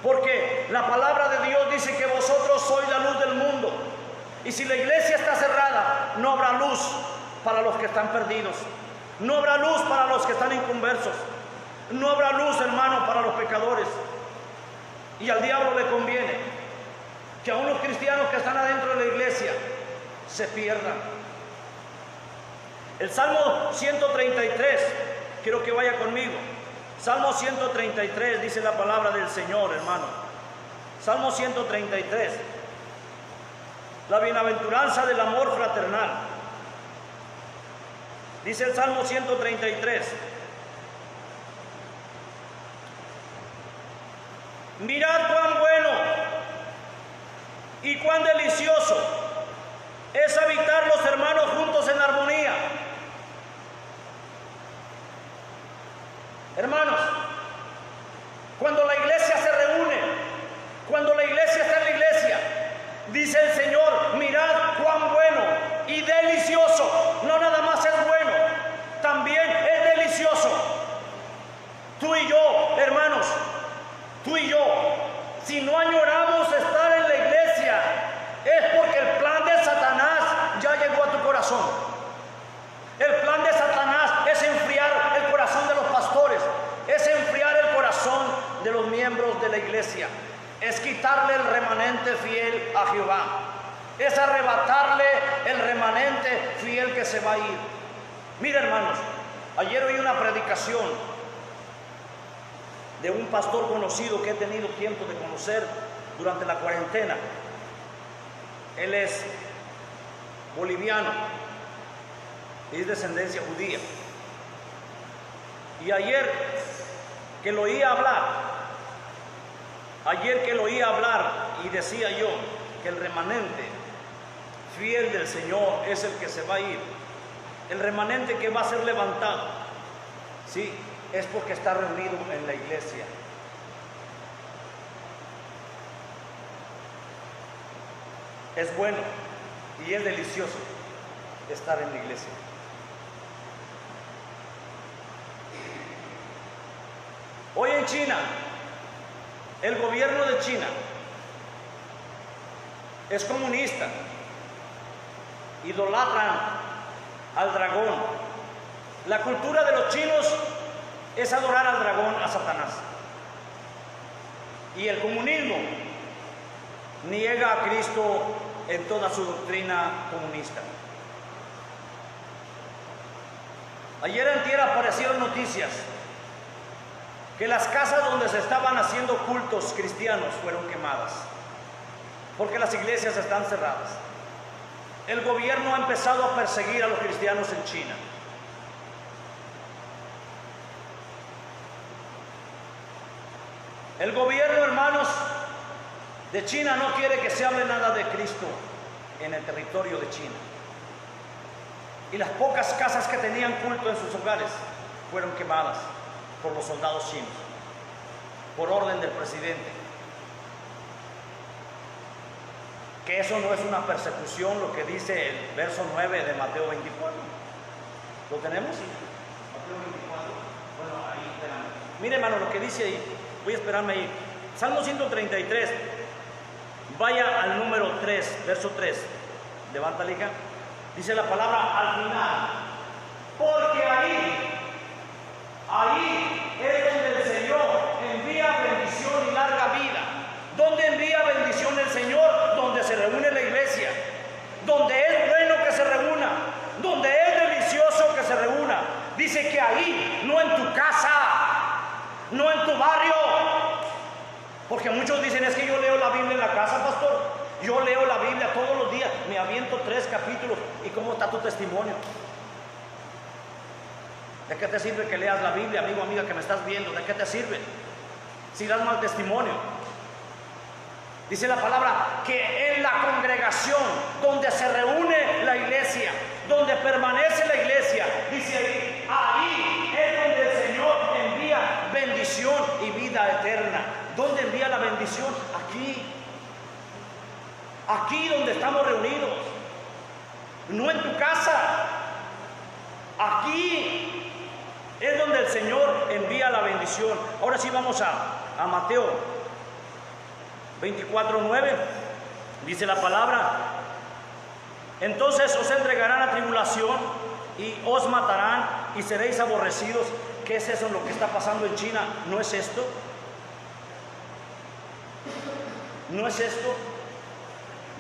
S1: porque la palabra de Dios dice que vosotros sois la luz del mundo. Y si la iglesia está cerrada, no habrá luz para los que están perdidos, no habrá luz para los que están inconversos, no habrá luz, hermano, para los pecadores. Y al diablo le conviene que a unos cristianos que están adentro de la iglesia se pierdan. El Salmo 133, quiero que vaya conmigo. Salmo 133 dice la palabra del Señor, hermano. Salmo 133. La bienaventuranza del amor fraternal. Dice el Salmo 133. Mirad cuán bueno y cuán delicioso es habitar los hermanos juntos en armonía. Hermanos, cuando la iglesia se reúne, cuando la iglesia está en la iglesia, dice el Señor, mirad cuán bueno y delicioso. No nada más es bueno, también es delicioso. Tú y yo, hermanos, tú y yo, si no añoramos estar en la iglesia, es porque el plan de Satanás ya llegó a tu corazón. El plan de Satanás es enfriar el corazón de los pastores, es enfriar el corazón de los miembros de la iglesia, es quitarle el remanente fiel a Jehová, es arrebatarle el remanente fiel que se va a ir. Mira, hermanos, ayer oí una predicación de un pastor conocido que he tenido tiempo de conocer durante la cuarentena. Él es boliviano, es descendencia judía. Y ayer que lo oía hablar, y decía yo que el remanente fiel del Señor es el que se va a ir, el remanente que va a ser levantado, sí, es porque está reunido en la iglesia. Es bueno y es delicioso estar en la iglesia. Hoy en China, el gobierno de China es comunista, idolatran al dragón. La cultura de los chinos es adorar al dragón, a Satanás. Y el comunismo niega a Cristo en toda su doctrina comunista. Ayer antier aparecieron noticias que las casas donde se estaban haciendo cultos cristianos fueron quemadas, porque las iglesias están cerradas. El gobierno ha empezado a perseguir a los cristianos en China. El gobierno, hermanos, de China no quiere que se hable nada de Cristo en el territorio de China. Y las pocas casas que tenían culto en sus hogares fueron quemadas por los soldados chinos, por orden del presidente. Que eso no es una persecución, lo que dice el verso 9 de Mateo 24. ¿Lo tenemos? Mateo 24. Bueno, ahí espérame. Mire, hermano, lo que dice ahí. Voy a esperarme ahí. Salmo 133. Vaya al número 3, verso 3. Levanta la hija. Dice la palabra al final. Porque ahí es donde el Señor envía bendición y larga vida. ¿Dónde envía bendición el Señor? Donde se reúne la iglesia. Donde es bueno que se reúna. Donde es delicioso que se reúna. Dice que ahí, no en tu casa, no en tu barrio. Porque muchos dicen, es que yo leo la Biblia en la casa, pastor. Yo leo la Biblia todos los días, me aviento 3 capítulos. ¿Y cómo está tu testimonio? ¿De qué te sirve que leas la Biblia, amigo, amiga, que me estás viendo? ¿De qué te sirve si das mal testimonio? Dice la palabra que en la congregación donde se reúne la iglesia, donde permanece la iglesia, dice ahí es donde el Señor envía bendición y vida eterna. ¿Dónde envía la bendición? Aquí donde estamos reunidos, no en tu casa. Aquí es donde el Señor envía la bendición. Ahora sí vamos a Mateo 24:9. Dice la palabra: entonces os entregarán a tribulación y os matarán y seréis aborrecidos. ¿Qué es eso lo que está pasando en China? ¿No es esto? ¿No es esto?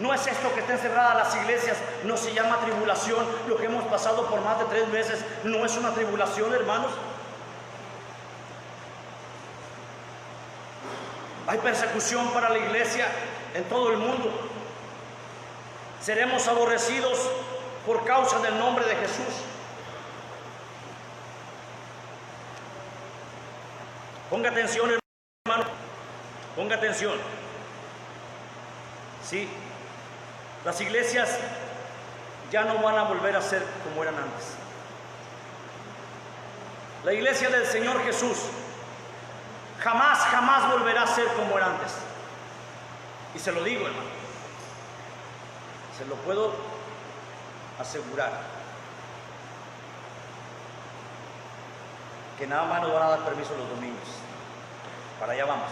S1: No es esto que estén cerradas las iglesias, no se llama tribulación. Lo que hemos pasado por más de 3 meses no es una tribulación, hermanos. Hay persecución para la iglesia en todo el mundo. Seremos aborrecidos por causa del nombre de Jesús. Ponga atención, hermano. Ponga atención. Sí, las iglesias ya no van a volver a ser como eran antes. La iglesia del Señor Jesús jamás volverá a ser como era antes. Y se lo digo, hermano. Se lo puedo asegurar. Que nada más nos van a dar permiso los domingos. Para allá vamos.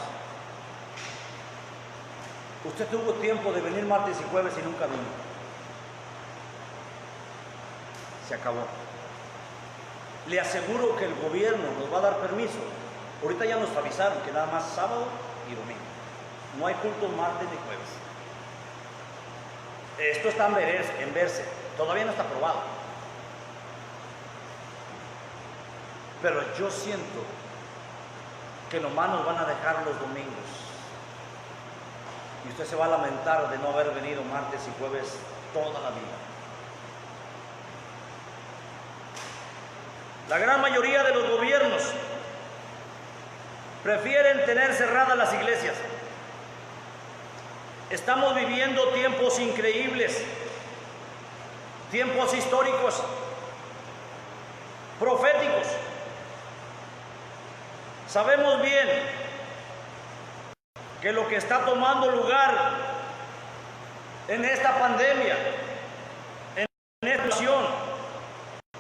S1: Usted tuvo tiempo de venir martes y jueves y nunca vino. Se acabó. Le aseguro que el gobierno nos va a dar permiso. Ahorita ya nos avisaron que nada más sábado y domingo. No hay culto martes ni jueves. Esto está en verse. Todavía no está aprobado. Pero yo siento que nomás nos van a dejar los domingos. Y usted se va a lamentar de no haber venido martes y jueves toda la vida. La gran mayoría de los gobiernos prefieren tener cerradas las iglesias. Estamos viviendo tiempos increíbles, tiempos históricos, proféticos. Sabemos bien que lo que está tomando lugar en esta pandemia, en esta situación,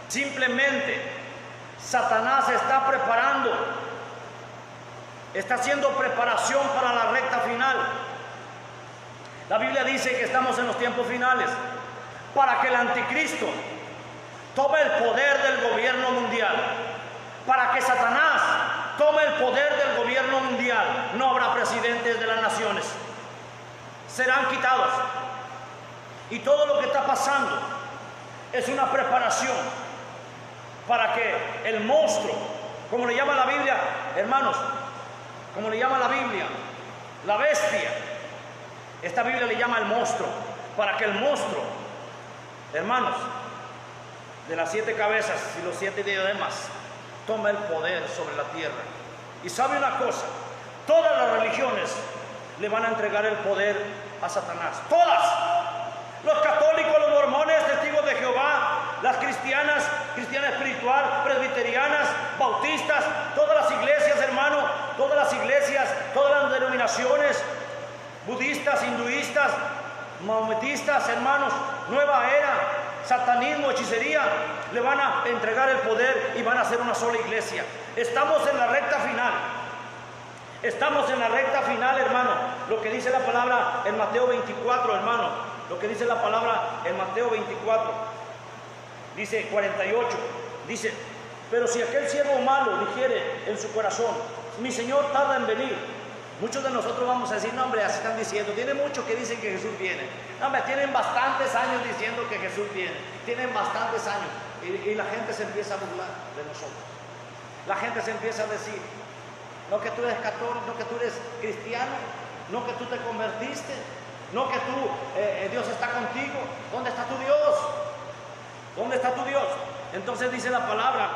S1: simplemente Satanás se está preparando, está haciendo preparación para la recta final. La Biblia dice que estamos en los tiempos finales para que el anticristo tome el poder del gobierno mundial, para que Satanás tome el poder del gobierno mundial. No habrá presidentes de las naciones, serán quitados. Y todo lo que está pasando es una preparación para que el monstruo, como le llama la Biblia, hermanos, como le llama la Biblia, la bestia, esta Biblia le llama el monstruo, para que el monstruo, hermanos, de las 7 cabezas y los 7 diademas, tome el poder sobre la tierra. Y sabe una cosa, todas las religiones le van a entregar el poder a Satanás, todas. Los católicos, los mormones, testigos de Jehová, las cristianas, cristiana espiritual, presbiterianas, bautistas, todas las iglesias, hermano, todas las iglesias, todas las denominaciones, budistas, hinduistas, maometistas, hermanos, nueva era, satanismo, hechicería, le van a entregar el poder y van a hacer una sola iglesia. Estamos en la recta final. Estamos en la recta final, hermano. Lo que dice la palabra en Mateo 24, hermano. Lo que dice la palabra en Mateo 24. Dice 48. Dice, pero si aquel siervo malo dijere en su corazón, mi Señor tarda en venir. Muchos de nosotros vamos a decir, no hombre, así están diciendo. Tiene mucho que dicen que Jesús viene. No hombre, tienen bastantes años diciendo que Jesús viene. Tienen bastantes años. Y la gente se empieza a burlar de nosotros. La gente se empieza a decir, no que tú eres católico, no que tú eres cristiano, no que tú te convertiste, no que tú, Dios está contigo. ¿Dónde está tu Dios? ¿Dónde está tu Dios? Entonces dice la palabra,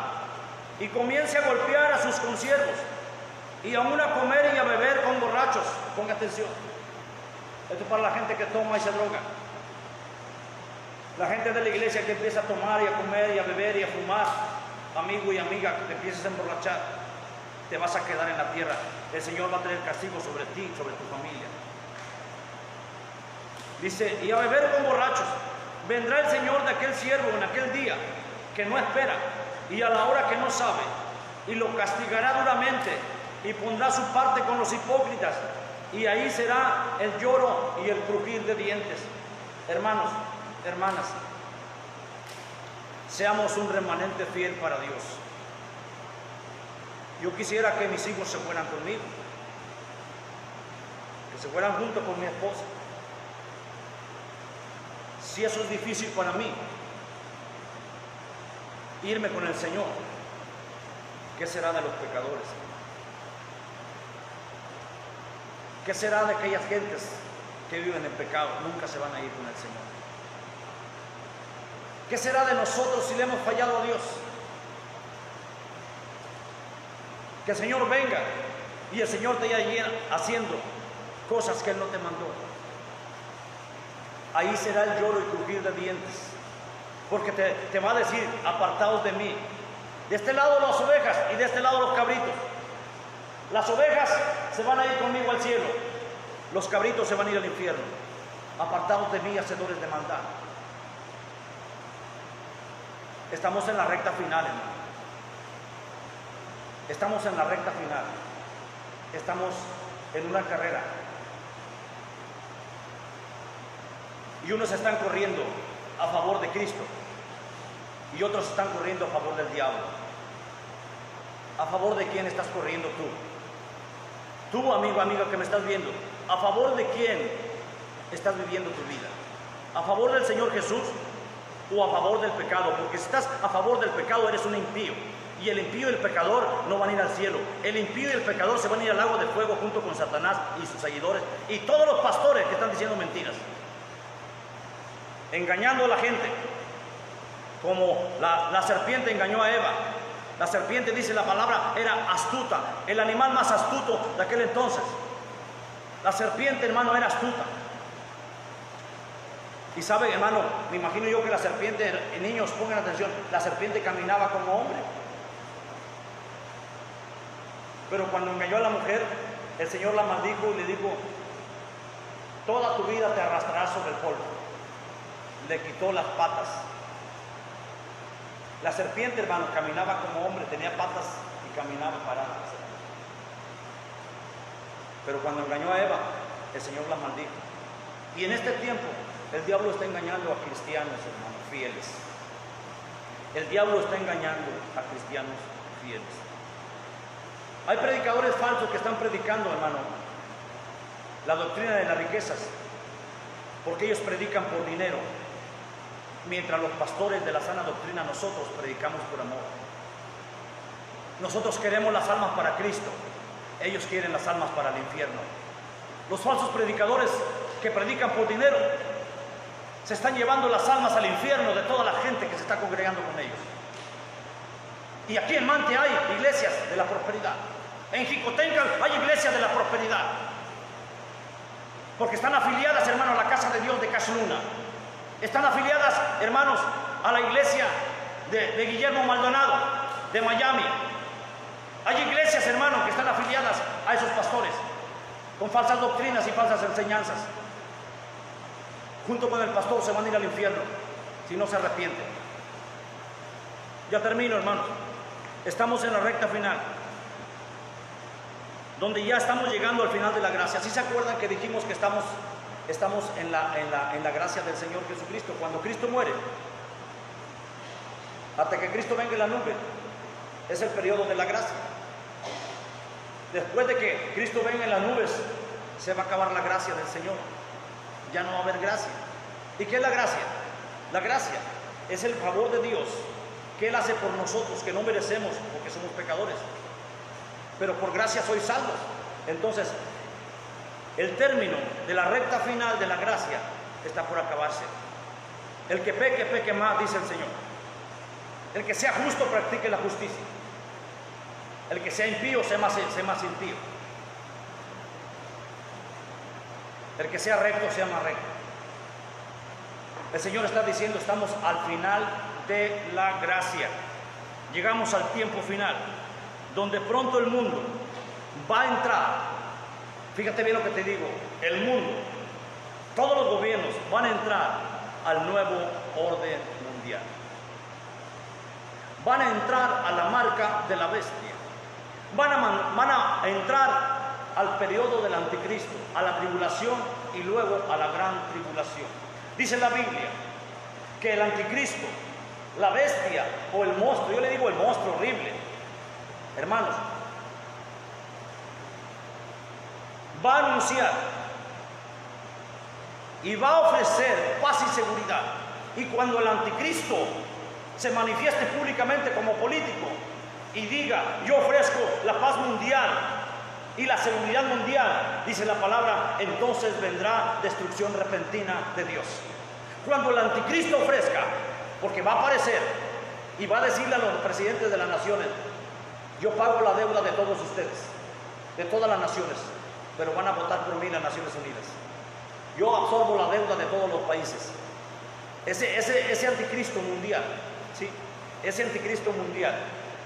S1: y comience a golpear a sus consiervos, y aún a comer y a beber con borrachos. Ponga atención. Esto es para la gente que toma y se droga. La gente de la iglesia que empieza a tomar y a comer y a beber y a fumar. Amigo y amiga, que te empieces a emborrachar, te vas a quedar en la tierra. El Señor va a tener castigo sobre ti, sobre tu familia. Dice, y a beber con borrachos. Vendrá el Señor de aquel siervo en aquel día que no espera y a la hora que no sabe, y lo castigará duramente y pondrá su parte con los hipócritas, y ahí será el lloro y el crujir de dientes. Hermanos, hermanas, seamos un remanente fiel para Dios. Yo quisiera que mis hijos se fueran conmigo, que se fueran junto con mi esposa. Si eso es difícil para mí, irme con el Señor, ¿qué será de los pecadores? ¿Qué será de aquellas gentes que viven en pecado? Nunca se van a ir con el Señor. ¿Qué será de nosotros si le hemos fallado a Dios? Que el Señor venga y el Señor te haya haciendo cosas que Él no te mandó. Ahí será el lloro y crujir de dientes, porque te va a decir: apartaos de mí. De este lado las ovejas y de este lado los cabritos. Las ovejas se van a ir conmigo al cielo, los cabritos se van a ir al infierno. Apartaos de mí, hacedores de maldad. Estamos en la recta final, hermano. Estamos en la recta final. Estamos en una carrera. Y unos están corriendo a favor de Cristo y otros están corriendo a favor del diablo. ¿A favor de quién estás corriendo tú? Tú, amigo, amiga que me estás viendo, ¿a favor de quién estás viviendo tu vida? ¿A favor del Señor Jesús o a favor del pecado? Porque si estás a favor del pecado, eres un impío. Y el impío y el pecador no van a ir al cielo. El impío y el pecador se van a ir al lago de fuego junto con Satanás y sus seguidores y todos los pastores que están diciendo mentiras, engañando a la gente, como la serpiente engañó a Eva. La serpiente, dice la palabra, era astuta, el animal más astuto de aquel entonces. La serpiente, hermano, era astuta. Y saben, hermano, me imagino yo que la serpiente, niños, pongan atención, la serpiente caminaba como hombre. Pero cuando engañó a la mujer, el Señor la maldijo y le dijo: toda tu vida te arrastrarás sobre el polvo. Le quitó las patas. La serpiente, hermano, caminaba como hombre, tenía patas y caminaba parada. Pero cuando engañó a Eva, el Señor la maldijo. Y en este tiempo, el diablo está engañando a cristianos, hermanos, fieles. El diablo está engañando a cristianos fieles. Hay predicadores falsos que están predicando, hermano, la doctrina de las riquezas, porque ellos predican por dinero, mientras los pastores de la sana doctrina, nosotros predicamos por amor. Nosotros queremos las almas para Cristo, ellos quieren las almas para el infierno. Los falsos predicadores que predican por dinero se están llevando las almas al infierno de toda la gente que se está congregando con ellos. Y aquí en Mante hay iglesias de la prosperidad. En Jicotenca hay iglesias de la prosperidad, porque están afiliadas, hermanos, a la casa de Dios de Casluna. Están afiliadas, hermanos, a la iglesia de Guillermo Maldonado, de Miami. Hay iglesias, hermanos, que están afiliadas a esos pastores, con falsas doctrinas y falsas enseñanzas. Junto con el pastor se van a ir al infierno, si no se arrepienten. Ya termino, hermanos. Estamos en la recta final, donde ya estamos llegando al final de la gracia. ¿Sí se acuerdan que dijimos que estamos en la gracia del Señor Jesucristo? Cuando Cristo muere, hasta que Cristo venga en la nube, es el periodo de la gracia. Después de que Cristo venga en las nubes, se va a acabar la gracia del Señor. Ya no va a haber gracia. ¿Y qué es la gracia? La gracia es el favor de Dios que Él hace por nosotros, que no merecemos porque somos pecadores, pero por gracia sois salvos. Entonces, el término de la recta final de la gracia está por acabarse. El que peque, peque más, dice el Señor. El que sea justo, practique la justicia. El que sea impío, sea más impío. El que sea recto, sea más recto. El Señor está diciendo: estamos al final de la gracia. Llegamos al tiempo final, donde pronto el mundo va a entrar. Fíjate bien lo que te digo: el mundo, todos los gobiernos van a entrar al nuevo orden mundial. Van a entrar a la marca de la bestia. Van a entrar al periodo del anticristo, a la tribulación y luego a la gran tribulación. Dice la Biblia que el anticristo, la bestia o el monstruo, yo le digo el monstruo horrible, hermanos, va a anunciar y va a ofrecer paz y seguridad. Y cuando el anticristo se manifieste públicamente como político y diga: yo ofrezco la paz mundial y la seguridad mundial, dice la palabra, entonces vendrá destrucción repentina de Dios. Cuando el anticristo ofrezca, porque va a aparecer y va a decirle a los presidentes de las naciones: yo pago la deuda de todos ustedes, de todas las naciones, pero van a votar por mí las Naciones Unidas. Yo absorbo la deuda de todos los países. Ese anticristo mundial, ¿sí? Ese anticristo mundial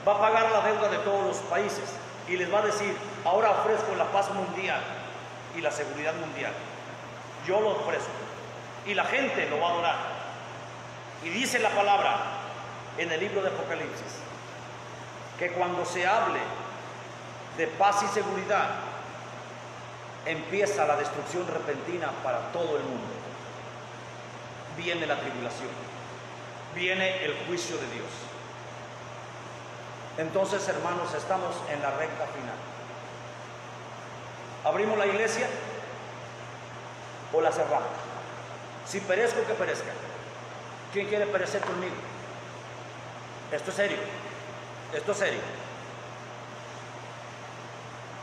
S1: va a pagar la deuda de todos los países y les va a decir: ahora ofrezco la paz mundial y la seguridad mundial. Yo lo ofrezco y la gente lo va a adorar. Y dice la palabra en el libro de Apocalipsis que cuando se hable de paz y seguridad, empieza la destrucción repentina para todo el mundo. Viene la tribulación, viene el juicio de Dios. Entonces, hermanos, estamos en la recta final. ¿Abrimos la iglesia o la cerramos? Si perezco, que perezca. ¿Quién quiere perecer conmigo? Esto es serio. Esto es serio.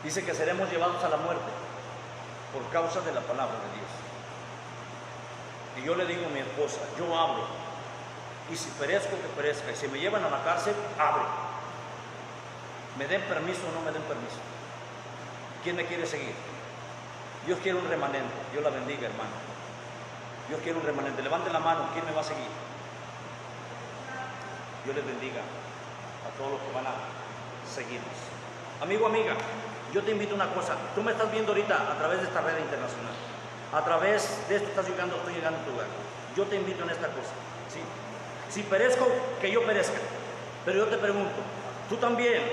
S1: Dice que seremos llevados a la muerte por causa de la palabra de Dios. Y yo le digo a mi esposa: yo abro, y si perezco, que perezca, y si me llevan a la cárcel, abro. Me den permiso o no me den permiso. ¿Quién me quiere seguir? Dios quiere un remanente. Dios la bendiga, hermano. Dios quiere un remanente. Levante la mano. ¿Quién me va a seguir? Dios les bendiga a todos los que van a seguirnos. Amigo, amiga, yo te invito a una cosa. Tú me estás viendo ahorita a través de esta red internacional. A través de esto estoy llegando a tu lugar. Yo te invito en esta cosa, ¿sí? Si perezco, que yo perezca. Pero yo te pregunto: ¿tú también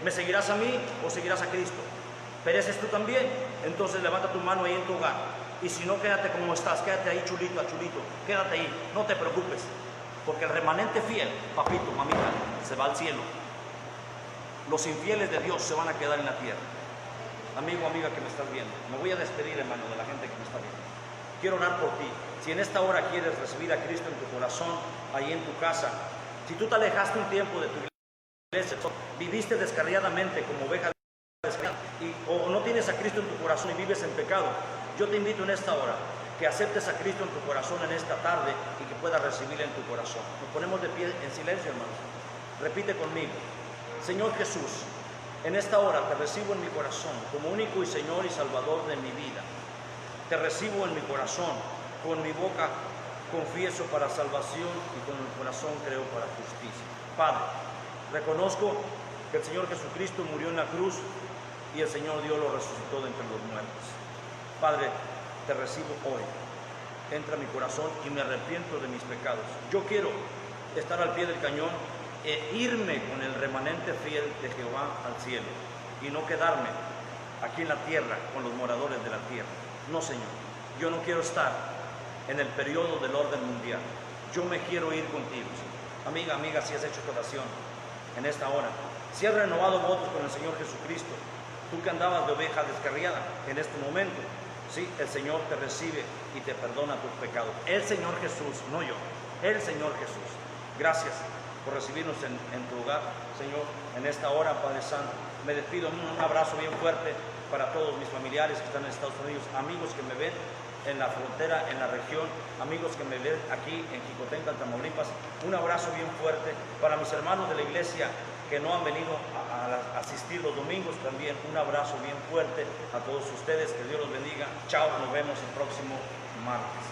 S1: me seguirás a mí o seguirás a Cristo? ¿Pereces tú también? Entonces levanta tu mano ahí en tu hogar. Y si no, quédate como estás. Quédate ahí chulito a chulito. Quédate ahí. No te preocupes. Porque el remanente fiel, papito, mamita, se va al cielo. Los infieles de Dios se van a quedar en la tierra. Amigo, amiga que me estás viendo, me voy a despedir, hermano, de la gente que me está viendo. Quiero orar por ti. Si en esta hora quieres recibir a Cristo en tu corazón, ahí en tu casa, si tú te alejaste un tiempo de tu iglesia, viviste descarriadamente como oveja descarriada, o no tienes a Cristo en tu corazón y vives en pecado, yo te invito en esta hora que aceptes a Cristo en tu corazón en esta tarde y que puedas recibirle en tu corazón. Nos ponemos de pie en silencio, hermanos. Repite conmigo: Señor Jesús, en esta hora te recibo en mi corazón como único y Señor y Salvador de mi vida. Te recibo en mi corazón, con mi boca confieso para salvación y con el corazón creo para justicia. Padre, reconozco que el Señor Jesucristo murió en la cruz y el Señor Dios lo resucitó de entre los muertos. Padre, te recibo hoy. Entra a mi corazón y me arrepiento de mis pecados. Yo quiero estar al pie del cañón e irme con el remanente fiel de Jehová al cielo y no quedarme aquí en la tierra con los moradores de la tierra. No, Señor, yo no quiero estar en el periodo del orden mundial. Yo me quiero ir contigo, Señor. Amiga, amiga, si has hecho tu oración en esta hora, si has renovado votos con el Señor Jesucristo, tú que andabas de oveja descarriada, en este momento, sí, el Señor te recibe y te perdona tus pecados. El Señor Jesús, no yo, el Señor Jesús. Gracias por recibirnos en tu hogar, Señor, en esta hora, Padre Santo. Me despido, un abrazo bien fuerte para todos mis familiares que están en Estados Unidos, amigos que me ven en la frontera, en la región, amigos que me ven aquí en Jicotenca, Tamaulipas. Un abrazo bien fuerte para mis hermanos de la iglesia que no han venido a asistir los domingos, también un abrazo bien fuerte a todos ustedes, que Dios los bendiga. Chao, nos vemos el próximo martes.